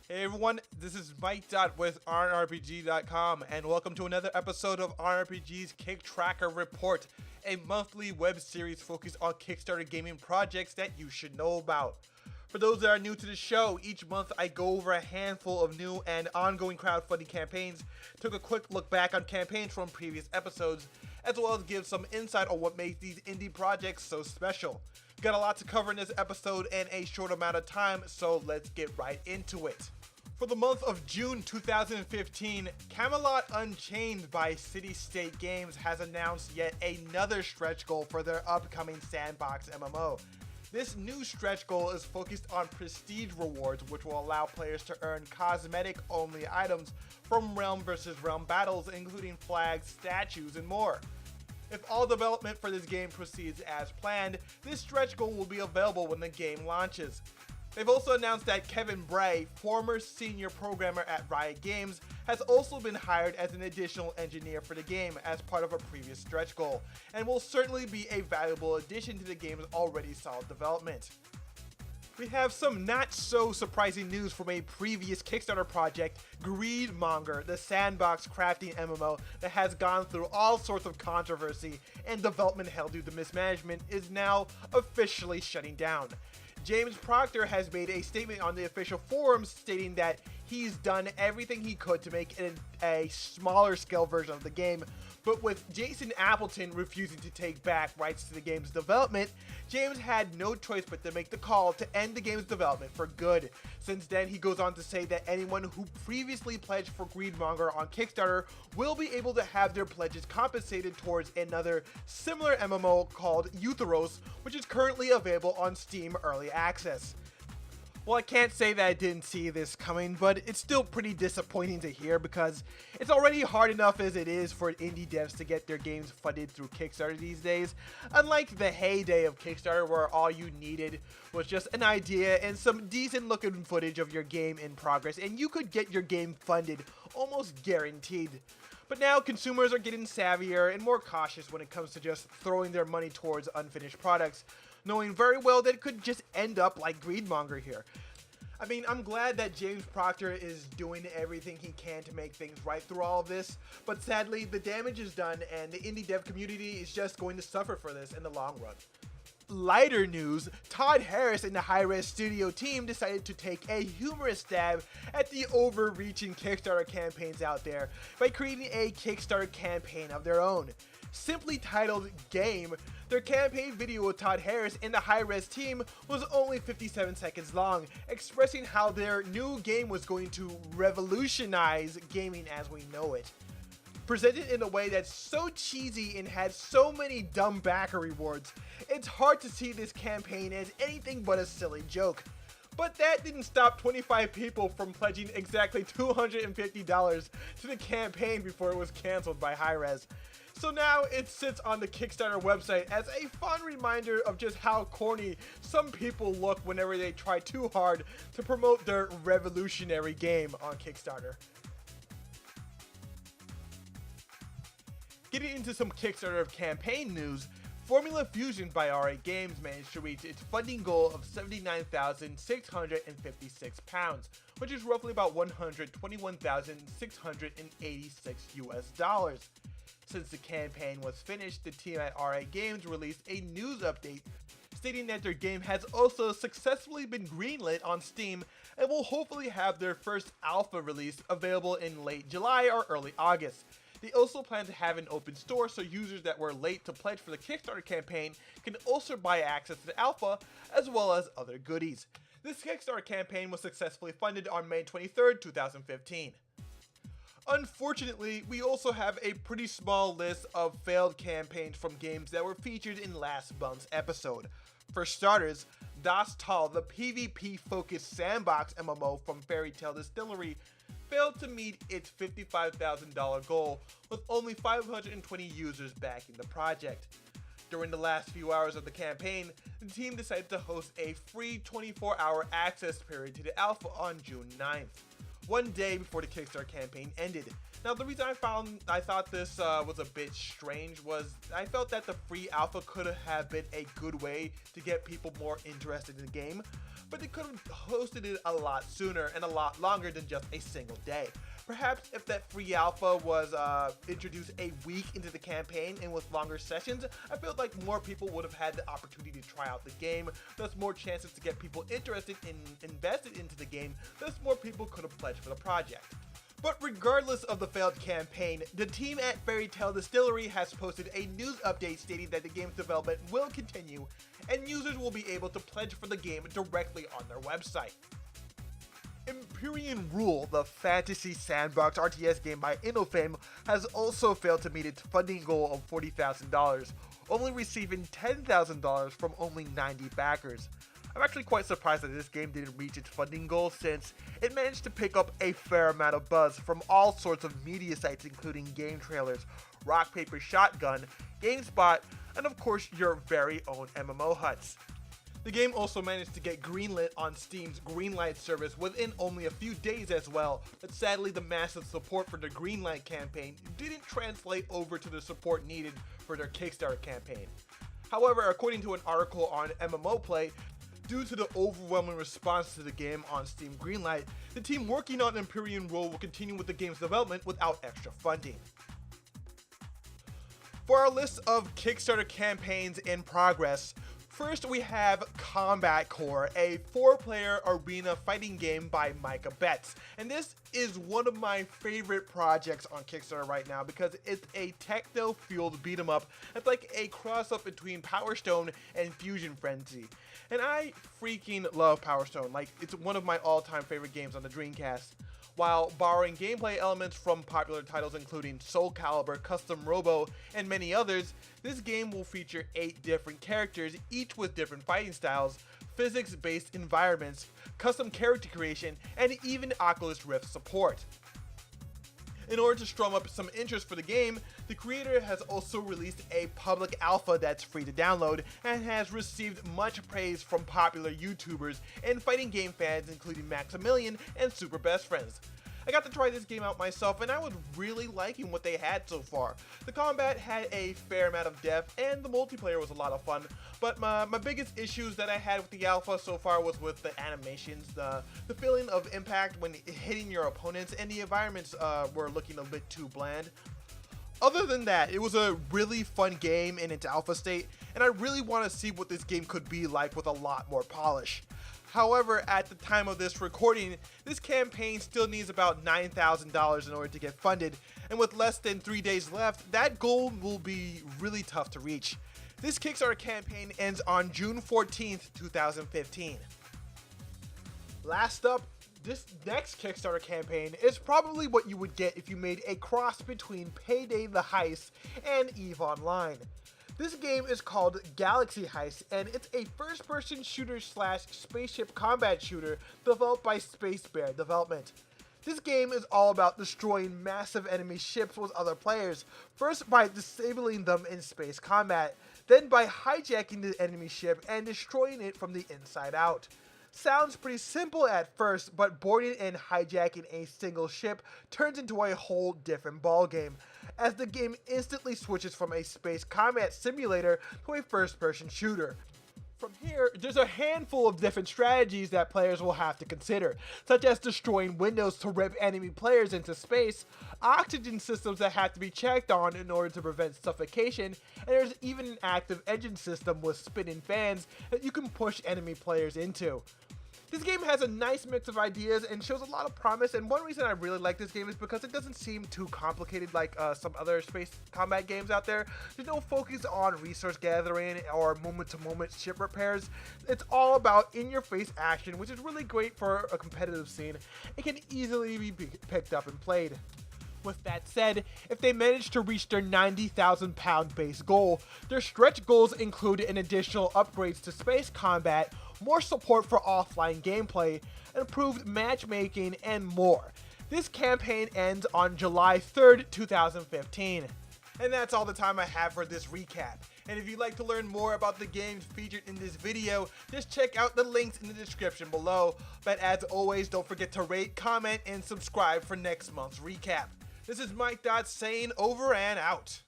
Hey everyone, this is Mikedot with OnRPG.com, and welcome to another episode of OnRPG's Kicktracker Report, a monthly web series focused on Kickstarter gaming projects that you should know about. For those that are new to the show, each month I go over a handful of new and ongoing crowdfunding campaigns, took a quick look back on campaigns from previous episodes, as well as give some insight on what makes these indie projects so special. Got a lot to cover in this episode in a short amount of time, so let's get right into it. For the month of June 2015, Camelot Unchained by City State Games has announced yet another stretch goal for their upcoming sandbox MMO. This new stretch goal is focused on prestige rewards, which will allow players to earn cosmetic-only items from realm versus realm battles, including flags, statues, and more. If all development for this game proceeds as planned, this stretch goal will be available when the game launches. They've also announced that Kevin Bray, former senior programmer at Riot Games, has also been hired as an additional engineer for the game as part of a previous stretch goal, and will certainly be a valuable addition to the game's already solid development. We have some not so surprising news from a previous Kickstarter project, Monger, the sandbox crafting MMO that has gone through all sorts of controversy and development hell due to mismanagement, is now officially shutting down. James Proctor has made a statement on the official forums stating that he's done everything he could to make it a smaller scale version of the game, but with Jason Appleton refusing to take back rights to the game's development, James had no choice but to make the call to end the game's development for good. Since then, he goes on to say that anyone who previously pledged for Greedmonger on Kickstarter will be able to have their pledges compensated towards another similar MMO called Eutheros, which is currently available on Steam Early Access. Well, I can't say that I didn't see this coming, but it's still pretty disappointing to hear because it's already hard enough as it is for indie devs to get their games funded through Kickstarter these days, unlike the heyday of Kickstarter where all you needed was just an idea and some decent looking footage of your game in progress and you could get your game funded almost guaranteed. But now consumers are getting savvier and more cautious when it comes to just throwing their money towards unfinished products, knowing very well that it could just end up like Greedmonger here. I mean, I'm glad that James Proctor is doing everything he can to make things right through all of this, but sadly, the damage is done and the indie dev community is just going to suffer for this in the long run. Lighter news, Todd Harris and the Hi-Rez studio team decided to take a humorous stab at the overreaching Kickstarter campaigns out there by creating a Kickstarter campaign of their own. Simply titled Game, their campaign video with Todd Harris and the Hi-Rez team was only 57 seconds long, expressing how their new game was going to revolutionize gaming as we know it. Presented in a way that's so cheesy and had so many dumb backer rewards, it's hard to see this campaign as anything but a silly joke. But that didn't stop 25 people from pledging exactly $250 to the campaign before it was cancelled by Hi-Rez. So now it sits on the Kickstarter website as a fun reminder of just how corny some people look whenever they try too hard to promote their revolutionary game on Kickstarter. Getting into some Kickstarter campaign news, Formula Fusion by R8 Games managed to reach its funding goal of £79,656, which is roughly about $121,686 US. Since the campaign was finished, the team at R8 Games released a news update stating that their game has also successfully been greenlit on Steam and will hopefully have their first alpha release available in late July or early August. They also plan to have an open store so users that were late to pledge for the Kickstarter campaign can also buy access to the alpha as well as other goodies. This Kickstarter campaign was successfully funded on May 23rd, 2015. Unfortunately, we also have a pretty small list of failed campaigns from games that were featured in last month's episode. For starters, Das Tal, the PvP-focused sandbox MMO from Fairy Tale Distillery, failed to meet its $55,000 goal with only 520 users backing the project. During the last few hours of the campaign, the team decided to host a free 24-hour access period to the alpha on June 9th. one day before the Kickstarter campaign ended. Now, the reason I thought this was a bit strange was I felt that the free alpha could have been a good way to get people more interested in the game, but they could have hosted it a lot sooner and a lot longer than just a single day. Perhaps if that free alpha was introduced a week into the campaign and with longer sessions, I feel like more people would have had the opportunity to try out the game, thus more chances to get people interested and invested into the game, thus more people could have pledged for the project. But regardless of the failed campaign, the team at Fairy Tale Distillery has posted a news update stating that the game's development will continue and users will be able to pledge for the game directly on their website. Empyrean Rule, the fantasy sandbox RTS game by InnoFame, has also failed to meet its funding goal of $40,000, only receiving $10,000 from only 90 backers. I'm actually quite surprised that this game didn't reach its funding goal since it managed to pick up a fair amount of buzz from all sorts of media sites including game trailers, Rock Paper Shotgun, GameSpot, and of course your very own MMO huts. The game also managed to get greenlit on Steam's Greenlight service within only a few days as well, but sadly the massive support for the Greenlight campaign didn't translate over to the support needed for their Kickstarter campaign. However, according to an article on MMO Play, due to the overwhelming response to the game on Steam Greenlight, the team working on Empyrean Rule will continue with the game's development without extra funding. For our list of Kickstarter campaigns in progress, first we have Combat Core, a 4-player arena fighting game by Mikedot. And this is one of my favorite projects on Kickstarter right now because it's a techno-fueled beat-em-up that's like a cross-up between Power Stone and Fusion Frenzy. And I freaking love Power Stone, like it's one of my all-time favorite games on the Dreamcast. While borrowing gameplay elements from popular titles including Soul Calibur, Custom Robo, and many others, this game will feature 8 different characters, each with different fighting styles, physics-based environments, custom character creation, and even Oculus Rift support. In order to strum up some interest for the game, the creator has also released a public alpha that's free to download and has received much praise from popular YouTubers and fighting game fans including Maximilian and Super Best Friends. I got to try this game out myself and I was really liking what they had so far. The combat had a fair amount of depth and the multiplayer was a lot of fun, but my biggest issues that I had with the alpha so far was with the animations, the feeling of impact when hitting your opponents, and the environments were looking a bit too bland. Other than that, it was a really fun game in its alpha state, and I really want to see what this game could be like with a lot more polish. However, at the time of this recording, this campaign still needs about $9,000 in order to get funded, and with less than 3 days left, that goal will be really tough to reach. This Kickstarter campaign ends on June 14th, 2015. Last up, this next Kickstarter campaign is probably what you would get if you made a cross between Payday the Heist and EVE Online. This game is called Galaxy Heist, and it's a first-person shooter slash spaceship combat shooter developed by Space Bear Development. This game is all about destroying massive enemy ships with other players, first by disabling them in space combat, then by hijacking the enemy ship and destroying it from the inside out. Sounds pretty simple at first, but boarding and hijacking a single ship turns into a whole different ballgame, as the game instantly switches from a space combat simulator to a first-person shooter. From here, there's a handful of different strategies that players will have to consider, such as destroying windows to rip enemy players into space, oxygen systems that have to be checked on in order to prevent suffocation, and there's even an active engine system with spinning fans that you can push enemy players into. This game has a nice mix of ideas and shows a lot of promise, and one reason I really like this game is because it doesn't seem too complicated like some other space combat games out there. There's no focus on resource gathering or moment-to-moment ship repairs. It's all about in-your-face action, which is really great for a competitive scene. It can easily be picked up and played. With that said, if they manage to reach their £90,000 base goal, their stretch goals include an additional upgrades to space combat, more support for offline gameplay, improved matchmaking, and more. This campaign ends on July 3rd, 2015. And that's all the time I have for this recap. And if you'd like to learn more about the games featured in this video, just check out the links in the description below. But as always, don't forget to rate, comment, and subscribe for next month's recap. This is Mikedot saying over and out.